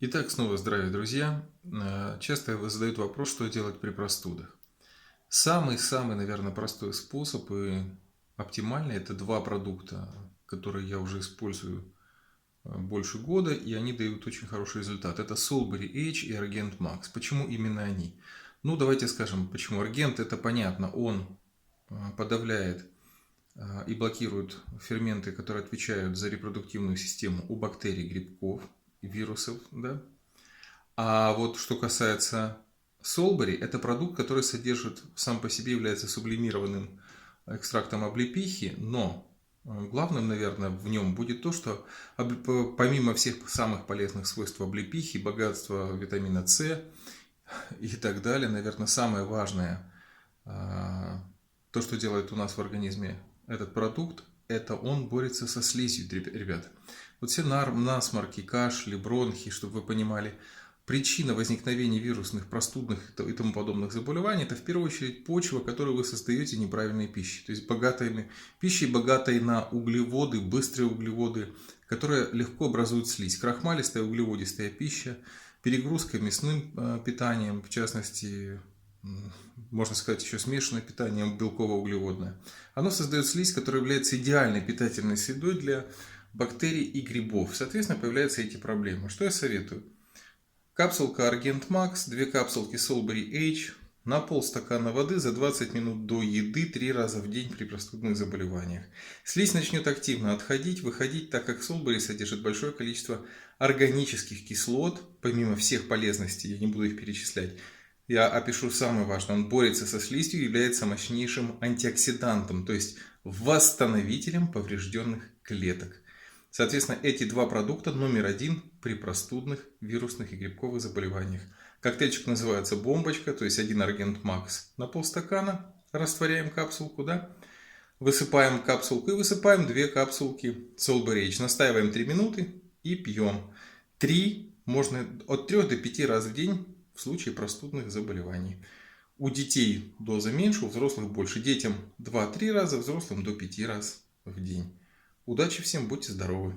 Итак, снова здравия, друзья. Часто задают вопрос, что делать при простудах. Самый-самый, наверное, простой способ и оптимальный – это два продукта, которые я уже использую больше года, и они дают очень хороший результат. Это Solberry H и Argent Max. Почему именно они? Ну, давайте скажем, почему. Argent – это понятно, он подавляет и блокирует ферменты, которые отвечают за репродуктивную систему у бактерий, грибков и вирусов, да. А вот что касается Солбери, это продукт, который содержит, сам по себе является сублимированным экстрактом облепихи, но главным, наверное, в нем будет то, что помимо всех самых полезных свойств облепихи, богатства витамина С и так далее, наверное, самое важное, то, что делает у нас в организме этот продукт, это он борется со слизью, ребят. Вот все насморки, кашли, бронхи, чтобы вы понимали, причина возникновения вирусных, простудных и тому подобных заболеваний – это в первую очередь почва, которую вы создаете неправильной пищей. То есть пищей, богатой на углеводы, быстрые углеводы, которые легко образуют слизь. Крахмалистая, углеводистая пища, перегрузка мясным питанием, в частности, можно сказать, еще смешанное питание белково-углеводное. Оно создает слизь, которая является идеальной питательной средой для бактерий и грибов. Соответственно, появляются эти проблемы. Что я советую? Капсулка Argent Max, 2 капсулки Solberry H, на полстакана воды за 20 минут до еды 3 раза в день при простудных заболеваниях. Слизь начнет активно отходить, выходить, так как Solberry содержит большое количество органических кислот, помимо всех полезностей, я не буду их перечислять. Я опишу самое важное. Он борется со слизью и является мощнейшим антиоксидантом, то есть восстановителем поврежденных клеток. Соответственно, эти два продукта номер один при простудных, вирусных и грибковых заболеваниях. Коктейльчик называется бомбочка, то есть 1 Argent Max на полстакана. Растворяем капсулку, да? Высыпаем капсулку и высыпаем 2 капсулки Solberry H. Настаиваем 3 минуты и пьем. Можно от 3 до 5 раз в день в случае простудных заболеваний. У детей доза меньше, у взрослых больше. Детям 2-3 раза, взрослым до 5 раз в день. Удачи всем, будьте здоровы!